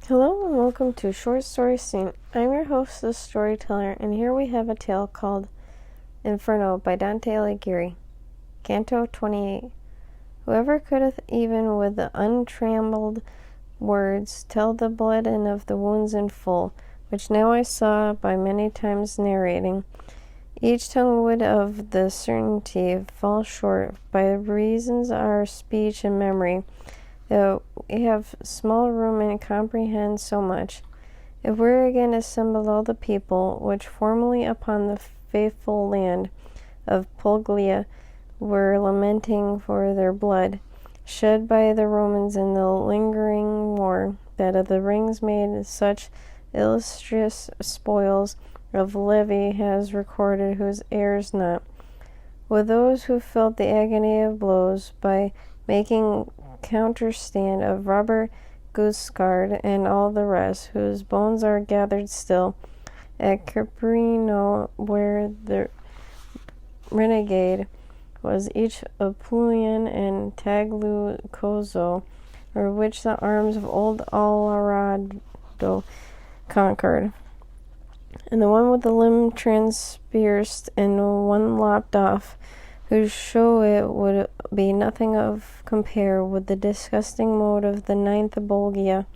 Hello and welcome to Short Story Scene. I'm your host, the storyteller, and here we have a tale called Inferno by Dante Alighieri. Canto 28. Whoever couldeth even with the untrammeled words tell the blood and of the wounds in full, which now I saw by many times narrating, each tongue would of the certainty fall short by reasons our speech and memory, that we have small room and comprehend so much. If we're again assembled all the people, which formerly upon the faithful land of Puglia were lamenting for their blood, shed by the Romans in the lingering war, that of the rings made such illustrious spoils of Levy has recorded whose heirs not, with those who felt the agony of blows by making counterstand of Robert Guiscard and all the rest, whose bones are gathered still at Caprino, where the renegade was each Apulian and Tagliucoso, or which the arms of old Alvarado conquered, and the one with the limb transpierced and one lopped off, whose show it would be nothing of compare with the disgusting mode of the ninth Bolgia,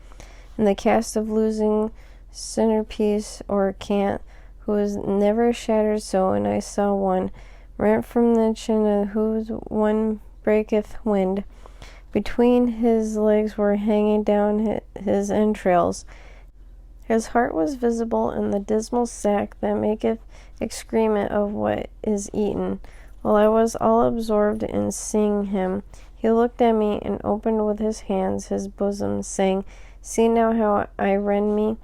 and the cast of losing centerpiece or cant, who was never shattered so, and I saw one, rent from the chin, of whose one breaketh wind. Between his legs were hanging down his entrails. His heart was visible in the dismal sack that maketh excrement of what is eaten. While I was all absorbed in seeing him, he looked at me and opened with his hands his bosom, saying, See now how I rend me.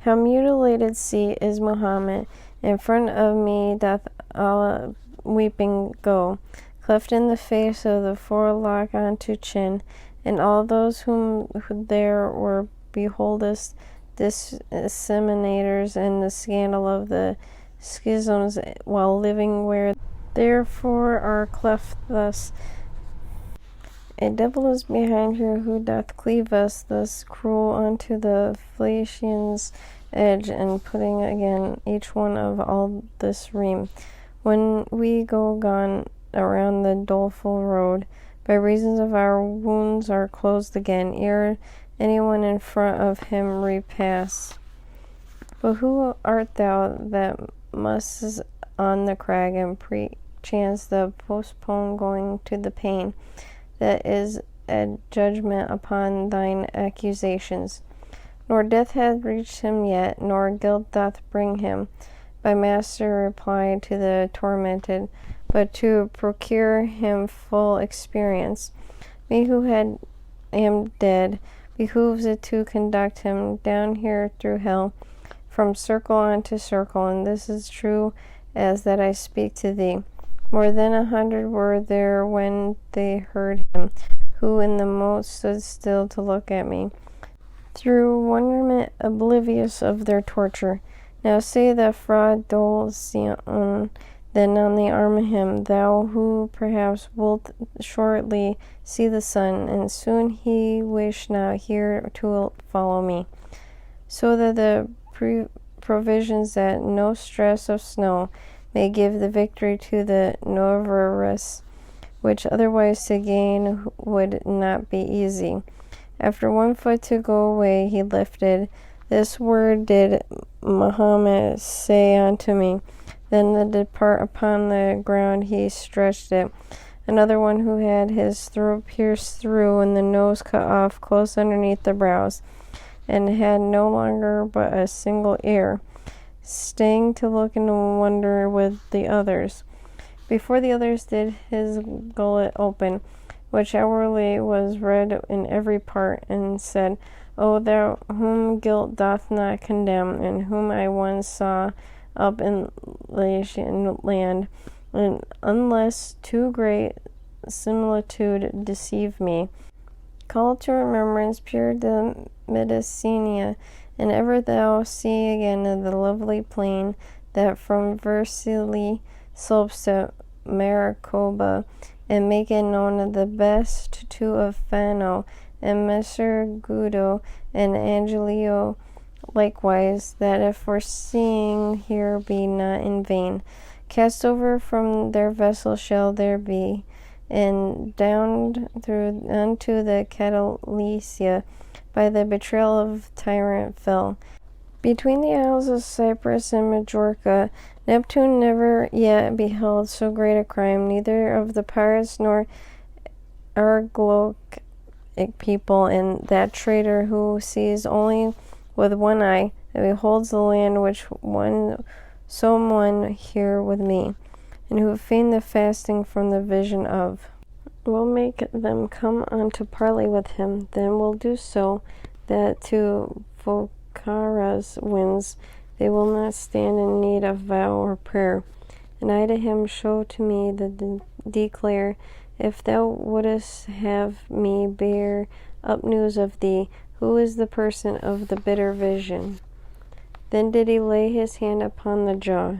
How mutilated see is Muhammad. In front of me doth Allah weeping go, cleft in the face of the forelock unto chin, and all those whom there were beholdest disseminators and the scandal of the schisms while living where therefore are cleft thus. A devil is behind her who doth cleave us thus cruel unto the Phaeacian's edge, and putting again each one of all this ream, when we go gone around the doleful road, by reasons of our wounds are closed again, ere anyone in front of him repass. But who art thou that mustest on the crag and perchance the postpone going to the pain that is a judgment upon thine accusations? Nor death hath reached him yet, nor guilt doth bring him, by master replied to the tormented, but to procure him full experience. Me who am dead, behooves it to conduct him down here through hell, from circle on to circle, and this is true as that I speak to thee. More than 100 were there when they heard him, who in the moat stood still to look at me, through wonderment oblivious of their torture. Now say the Fra Dolcion, then on the arm of him, thou who perhaps wilt shortly see the sun, and soon he wish not here to follow me, so that the provisions that no stress of snow may give the victory to the Novarus, which otherwise to gain would not be easy. After 1 foot to go away he lifted, this word did Muhammad say unto me, then to depart upon the ground he stretched it. Another one who had his throat pierced through and the nose cut off close underneath the brows, and had no longer but a single ear, staying to look and wonder with the others. Before the others did his gullet open, which outwardly was red in every part, and said, O thou whom guilt doth not condemn, and whom I once saw up in Latian land, and unless too great similitude deceive me, call to remembrance pure Medicina, and ever thou see again the lovely plain that from Vercelli slopes to Maricopa, and make it known the best to of Fano, and Messer Guido and Angelio likewise, that if our seeing here be not in vain, cast over from their vessel shall there be, and down through unto the Catalicia by the betrayal of tyrant fell. Between the isles of Cyprus and Majorca, Neptune never yet beheld so great a crime, neither of the pirates nor Argoloc people, and that traitor who sees only with one eye, and beholds the land which someone here with me, and who feigned the fasting from the vision of. Will make them come on to parley with him, then will do so, that to Vocaras winds they will not stand in need of vow or prayer. And I to him show to me the declare, if thou wouldest have me bear up news of thee, who is the person of the bitter vision? Then did he lay his hand upon the jaw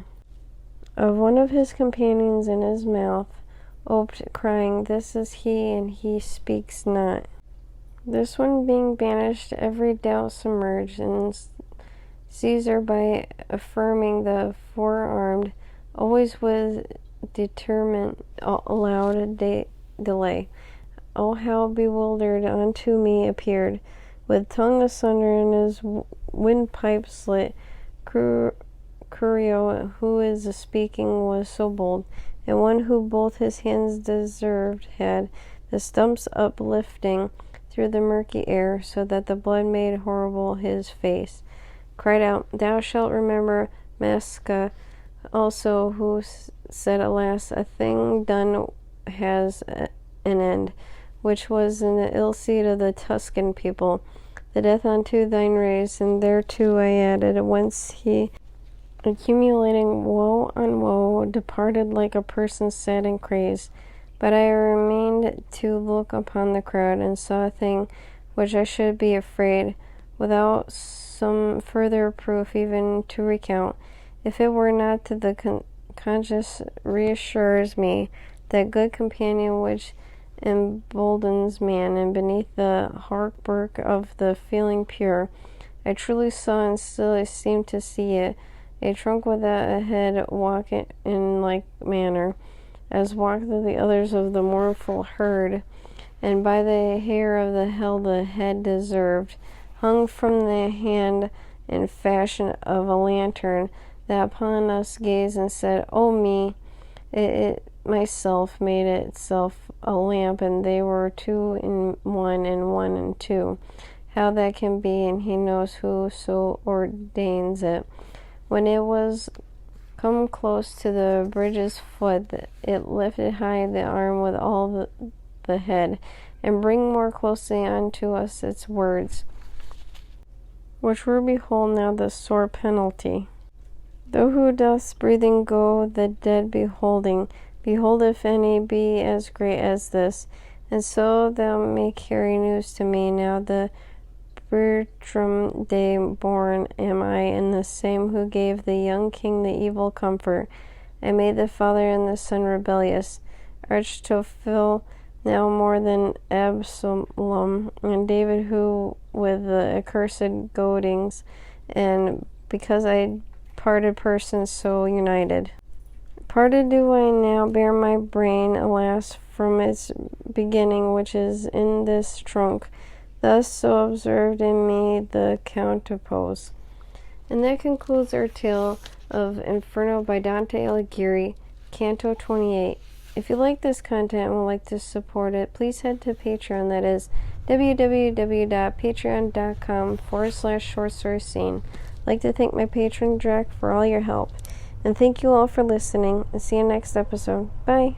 of one of his companions, in his mouth oped, crying, this is he, and he speaks not. This one being banished, every doubt submerged, and Caesar, by affirming the forearmed, always with determined allowed delay. Oh, how bewildered unto me appeared, with tongue asunder and his windpipe slit, Curio, who is speaking, was so bold, and one who both his hands deserved had the stumps uplifting through the murky air, so that the blood made horrible his face, cried out, thou shalt remember Masca also, who said, alas, a thing done has an end, which was in the ill seed of the Tuscan people, the death unto thine race, and thereto I added, whence he, accumulating woe on woe, departed like a person sad and crazed. But I remained to look upon the crowd, and saw a thing which I should be afraid, without some further proof even to recount, if it were not to the conscience reassures me, that good companion which emboldens man, and beneath the hauberk of the feeling pure, I truly saw, and still I seem to see it, a trunk without a head, walk in like manner, as walked the others of the mournful herd, and by the hair of the hell the head deserved, hung from the hand in fashion of a lantern, that upon us gazed and said, oh me, it myself made itself a lamp, and they were two in one, and one in two. How that can be, and he knows who so ordains it. When it was come close to the bridge's foot, it lifted high the arm with all the head, and bring more closely unto us its words, which were, behold now the sore penalty. Though who doth breathing go, the dead beholding, behold if any be as great as this, and so thou may carry news to me. Now the Bertram day born am I, and the same who gave the young king the evil comfort, and made the father and the son rebellious, Architophel now more than Absalom, and David who with the accursed goadings, and because I parted persons so united. Parted do I now bear my brain, alas, from its beginning, which is in this trunk, thus so observed in me the counterpose. And that concludes our tale of Inferno by Dante Alighieri, Canto 28. If you like this content and would like to support it, please head to Patreon, that is www.patreon.com/shortstoryscene. I'd like to thank my patron Jack for all your help. And thank you all for listening, and see you next episode. Bye.